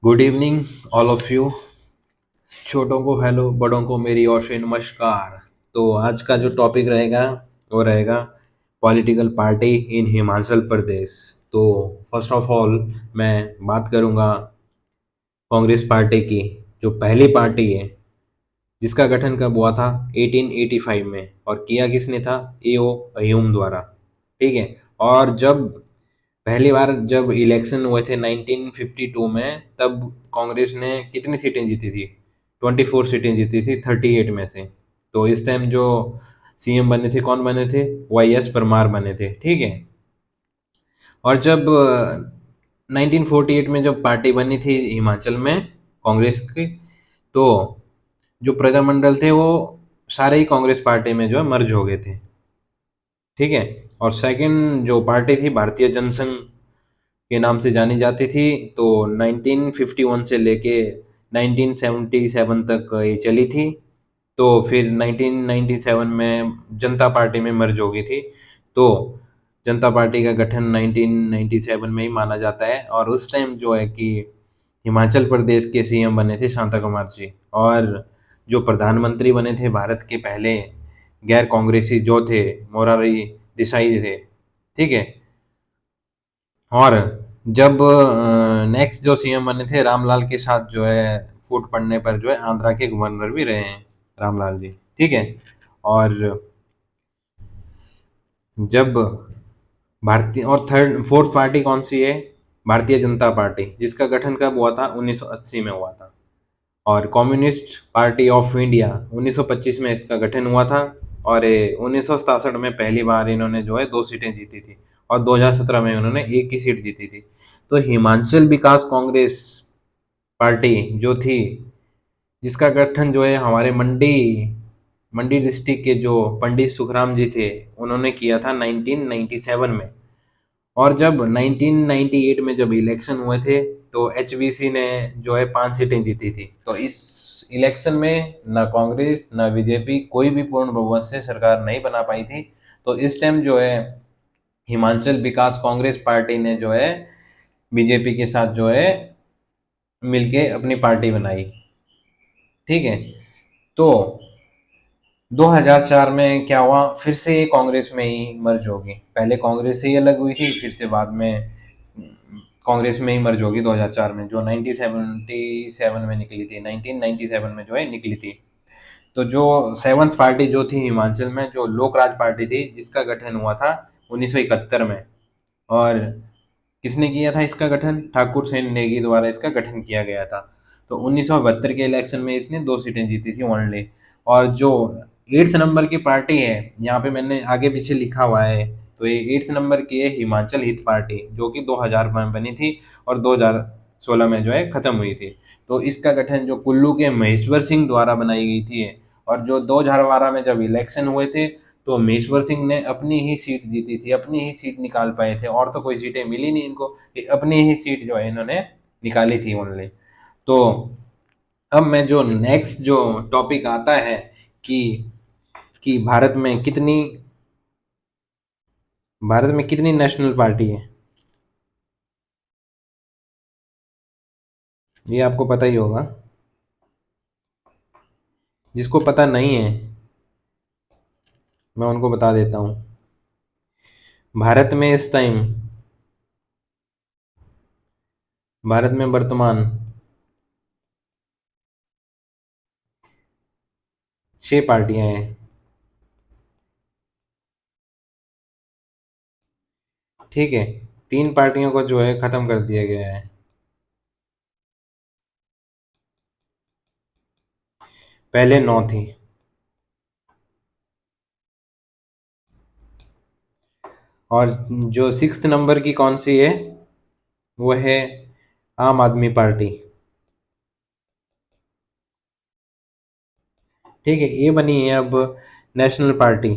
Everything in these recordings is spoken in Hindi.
Good evening all of you. छोटों को हेलो, बड़ों को मेरी ओर से नमस्कार। तो आज का जो टॉपिक रहेगा वो रहेगा पॉलिटिकल पार्टी इन हिमाचल प्रदेश। तो फर्स्ट ऑफ ऑल मैं बात करूंगा कांग्रेस पार्टी की, जो पहली पार्टी है जिसका गठन कब हुआ था 1885 में, और किया किसने था? एओ अयूम द्वारा। ठीक है। और जब पहली बार जब इलेक्शन हुए थे 1952 में, तब कांग्रेस ने कितनी सीटें जीती थी? 24 सीटें जीती थी 38 में से। तो इस टाइम जो सीएम बने थे, कौन बने थे? वाई एस परमार बने थे। ठीक है। और जब 1948 में जब पार्टी बनी थी हिमाचल में कांग्रेस की, तो जो प्रजामंडल थे वो सारे ही कांग्रेस पार्टी में जो है मर्ज हो गए थे। ठीक है। और सेकंड जो पार्टी थी भारतीय जनसंघ के नाम से जानी जाती थी। तो 1951 से लेके 1977 तक ये चली थी। तो फिर 1997 में जनता पार्टी में मर्ज हो गई थी। तो जनता पार्टी का गठन 1997 में ही माना जाता है। और उस टाइम जो है कि हिमाचल प्रदेश के सीएम बने थे शांता कुमार जी। और जो प्रधानमंत्री बने थे भारत के पहले गैर कांग्रेसी जो थे, मोरारी देसाई थे। ठीक है। और जब नेक्स्ट जो सीएम बने थे रामलाल के साथ, जो है फूट पड़ने पर जो है आंध्रा के गवर्नर भी रहे हैं रामलाल जी। ठीक है। और जब भारतीय और थर्ड फोर्थ पार्टी कौन सी है? भारतीय जनता पार्टी, जिसका गठन कब हुआ था? 1980 में हुआ था। और कम्युनिस्ट पार्टी ऑफ इंडिया 1925 में इसका गठन हुआ था। और 1967 में पहली बार इन्होंने जो है 2 सीटें जीती थी। और 2017 में उन्होंने एक ही सीट जीती थी। तो हिमाचल विकास कांग्रेस पार्टी जो थी, जिसका गठन जो है हमारे मंडी मंडी डिस्ट्रिक्ट के जो पंडित सुखराम जी थे, उन्होंने किया था 1997 में। और जब 1998 में जब इलेक्शन हुए थे, तो एचवीसी ने जो है 5 सीटें जीती थी। तो इस इलेक्शन में ना कांग्रेस ना बीजेपी कोई भी पूर्ण बहुमत से सरकार नहीं बना पाई थी। तो इस टाइम जो है हिमाचल विकास कांग्रेस पार्टी ने जो है बीजेपी के साथ जो है मिलके अपनी पार्टी बनाई। ठीक है। तो 2004 में क्या हुआ? फिर से ये कांग्रेस में ही मर्ज होगी। पहले कांग्रेस से ही अलग हुई थी, फिर से बाद में कांग्रेस में ही मर्ज होगी 2004 में, जो 1977 में निकली थी, 1997 में जो है निकली थी। तो जो सेवंथ पार्टी जो थी हिमाचल में, जो लोक राज पार्टी थी, जिसका गठन हुआ था 1971 में। और किसने किया था इसका गठन? ठाकुर सेन नेगी द्वारा इसका गठन किया गया था। तो 1972 के इलेक्शन में इसने 2 सीटें जीती थी ओनली। और जो 8th नंबर की पार्टी है, यहाँ पे मैंने आगे पीछे लिखा हुआ है, तो ये 8th नंबर की है हिमाचल हित पार्टी, जो कि 2000 में बनी थी और 2016 में जो है खत्म हुई थी। तो इसका गठन जो कुल्लू के महेश्वर सिंह द्वारा बनाई गई थी। और जो 2012 में जब इलेक्शन हुए थे, तो महेश्वर सिंह ने अपनी ही सीट जीती थी, अपनी ही सीट निकाल पाए थे, और तो कोई सीटें मिली नहीं इनको। ये अपनी ही सीट जो है इन्होंने निकाली थी ओनली। तो अब मैं जो नेक्स्ट जो टॉपिक आता है कि भारत में कितनी नेशनल पार्टी है, ये आपको पता ही होगा। जिसको पता नहीं है मैं उनको बता देता हूँ। भारत में इस टाइम भारत में वर्तमान 6 पार्टियां हैं। ठीक है। 3 पार्टियों को जो है खत्म कर दिया गया है। पहले 9 थी। और जो 6th नंबर की कौन सी है? वो है आम आदमी पार्टी। ठीक है। ये बनी है अब नेशनल पार्टी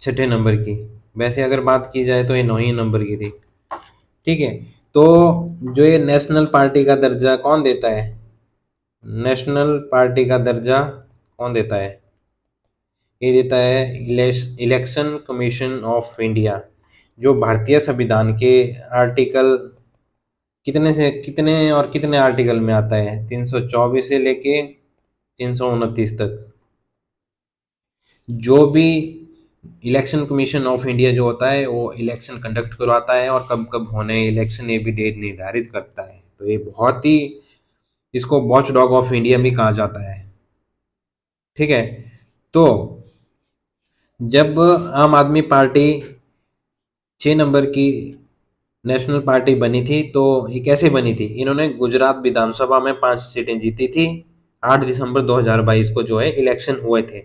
6 नंबर की। वैसे अगर बात की जाए तो ये 9 ही नंबर की थी। ठीक है। तो जो ये नेशनल पार्टी का दर्जा कौन देता है? नेशनल पार्टी का दर्जा कौन देता है? ये देता है इलेक्शन कमीशन ऑफ इंडिया, जो भारतीय संविधान के आर्टिकल कितने से कितने और कितने आर्टिकल में आता है? 324 से लेके 329 तक। जो भी इलेक्शन कमीशन ऑफ इंडिया जो होता है वो इलेक्शन कंडक्ट करवाता है और कब कब होने इलेक्शन ये भी डेट निर्धारित करता है। तो ये बहुत ही, इसको वॉच डॉग ऑफ इंडिया भी कहा जाता है। ठीक है। तो जब आम आदमी पार्टी 6 नंबर की नेशनल पार्टी बनी थी तो ये कैसे बनी थी? इन्होंने गुजरात विधानसभा में 5 सीटें जीती थी। 8 दिसंबर 2022 को जो है इलेक्शन हुए थे।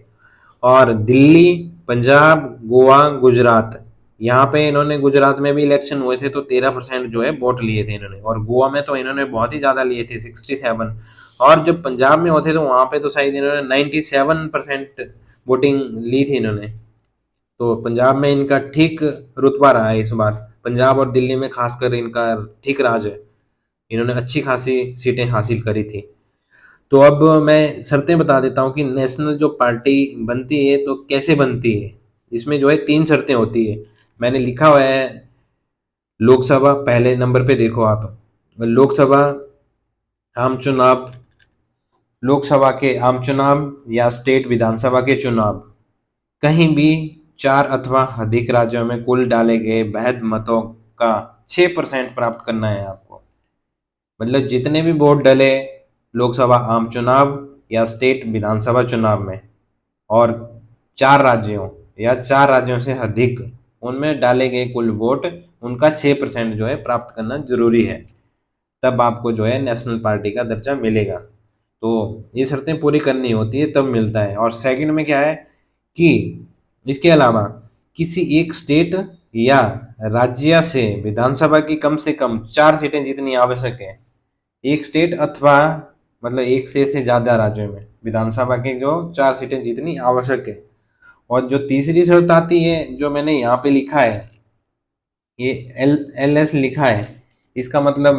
और दिल्ली, पंजाब, गोवा, गुजरात, यहाँ पे इन्होंने, गुजरात में भी इलेक्शन हुए थे तो 13% जो है वोट लिए थे इन्होंने। और गोवा में तो इन्होंने बहुत ही ज़्यादा लिए थे, 67। और जब पंजाब में होते तो वहाँ पे तो शायद इन्होंने 97% वोटिंग ली थी इन्होंने। तो पंजाब में इनका ठीक रुतबा रहा है इस बार। पंजाब और दिल्ली में खासकर इनका ठीक राज है। इन्होंने अच्छी खासी सीटें हासिल करी थी। तो अब मैं शर्तें बता देता हूँ कि नेशनल जो पार्टी बनती है तो कैसे बनती है। इसमें जो है 3 शर्तें होती है। मैंने लिखा हुआ है। लोकसभा पहले नंबर पे देखो आप। लोकसभा आम चुनाव, लोकसभा के आम चुनाव या स्टेट विधानसभा के चुनाव कहीं भी 4 अथवा अधिक राज्यों में कुल डाले गए वैध मतों का 6% प्राप्त करना है आपको। मतलब जितने भी वोट डले लोकसभा आम चुनाव या स्टेट विधानसभा चुनाव में, और 4 राज्यों या 4 राज्यों से अधिक उनमें डाले गए कुल वोट, उनका 6% जो है प्राप्त करना जरूरी है। तब आपको जो है नेशनल पार्टी का दर्जा मिलेगा। तो ये शर्तें पूरी करनी होती है तब मिलता है। और सेकंड में क्या है कि इसके अलावा किसी एक स्टेट या राज्य से विधानसभा की कम से कम 4 सीटें जीतनी आवश्यक है। एक स्टेट अथवा मतलब एक से ज़्यादा राज्यों में विधानसभा की जो 4 सीटें जीतनी आवश्यक है। और जो तीसरी शर्त आती है जो मैंने यहाँ पे लिखा है, ये LS लिखा है। इसका मतलब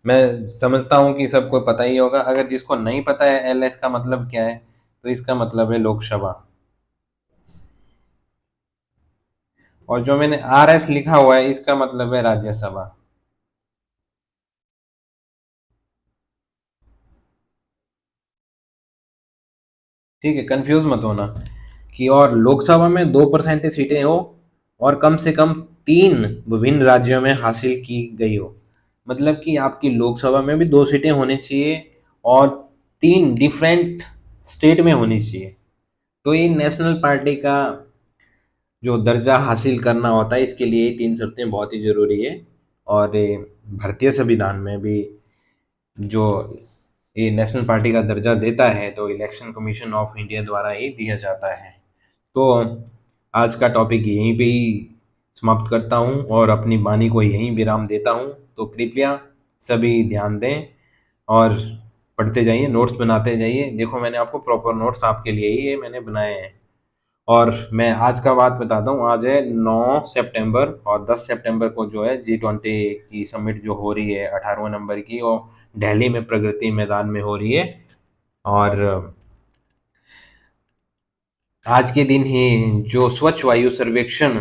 मैं समझता हूँ कि सबको पता ही होगा। अगर जिसको नहीं पता है LS का मतलब क्या है, तो इसका मतलब है लोकसभा। और जो मैंने RS लिखा हुआ है इसका मतलब है राज्यसभा। ठीक है, कंफ्यूज मत होना। कि और लोकसभा में 2% सीटें हो और कम से कम 3 विभिन्न राज्यों में हासिल की गई हो। मतलब कि आपकी लोकसभा में भी 2 सीटें होनी चाहिए और 3 डिफरेंट स्टेट में होनी चाहिए। तो ये नेशनल पार्टी का जो दर्जा हासिल करना होता है इसके लिए ये 3 शर्तें बहुत ही ज़रूरी है। और ये भारतीय संविधान में भी जो ये नेशनल पार्टी का दर्जा देता है तो इलेक्शन कमीशन ऑफ इंडिया द्वारा ही दिया जाता है। तो आज का टॉपिक यहीं पे ही समाप्त करता हूँ और अपनी वाणी को यहीं विराम देता हूँ। तो कृपया सभी ध्यान दें और पढ़ते जाइए, नोट्स बनाते जाइए। देखो मैंने आपको प्रॉपर नोट्स आपके लिए ही ये मैंने बनाए हैं। और मैं आज का बात बताता हूँ, आज है 9 सितंबर और 10 सितंबर को जो है G20 की समिट जो हो रही है 18वें नंबर की, वो दिल्ली में प्रगति मैदान में हो रही है। और आज के दिन ही जो स्वच्छ वायु सर्वेक्षण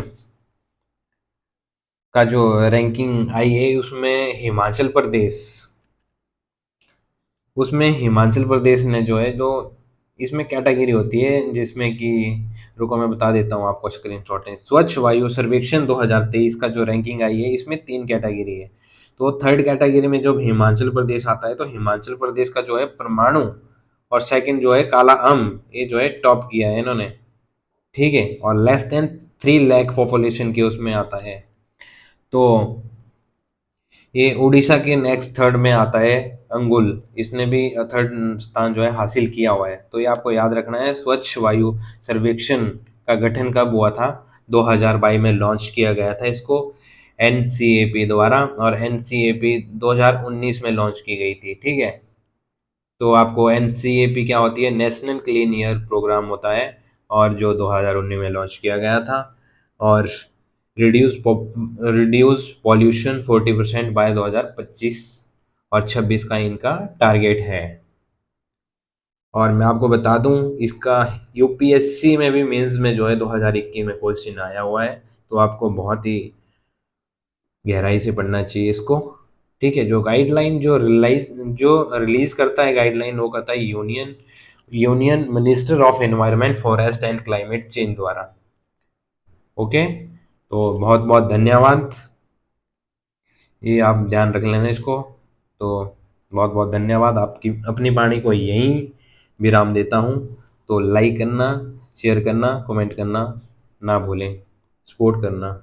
का जो रैंकिंग आई है उसमें हिमाचल प्रदेश ने जो है, जो इसमें कैटेगरी होती है जिसमें कि, रुको मैं बता देता हूँ आपको स्क्रीनशॉट है। स्वच्छ वायु सर्वेक्षण 2023 का जो रैंकिंग आई है इसमें 3 कैटेगरी है। तो थर्ड कैटेगरी में जब हिमाचल प्रदेश आता है तो हिमाचल प्रदेश का जो है परमाणु और सेकंड जो है काला आम, ये जो है टॉप किया है इन्होंने। ठीक है। और लेस देन 3 लाख पॉपुलेशन के उसमें आता है। तो ये उड़ीसा के नेक्स्ट थर्ड में आता है अंगुल। इसने भी थर्ड स्थान जो है हासिल किया हुआ है। तो ये आपको याद रखना है। स्वच्छ वायु सर्वेक्षण का गठन कब हुआ था? 2022 में लॉन्च किया गया था इसको NCAP द्वारा, और NCAP 2019 में लॉन्च की गई थी। ठीक है। तो आपको NCAP क्या होती है? नेशनल क्लीन एयर प्रोग्राम होता है, और जो 2019 में लॉन्च किया गया था। और रिड्यूस पॉल्यूशन 40% बाय 2025 और 26 का इनका टारगेट है। और मैं आपको बता दूं इसका UPSC में भी मेंस में जो है 2021 में क्वेश्चन आया हुआ है। तो आपको बहुत ही गहराई से पढ़ना चाहिए इसको। ठीक है, जो गाइडलाइन जो रिलीज करता है गाइडलाइन, वो करता है union minister of environment, forest and climate change द्वारा। ओके, तो बहुत बहुत धन्यवाद, ये आप ध्यान रख लेना इसको। तो बहुत बहुत धन्यवाद, आपकी अपनी वाणी को यहीं विराम देता हूँ। तो लाइक करना, शेयर करना, कमेंट करना ना भूलें, सपोर्ट करना।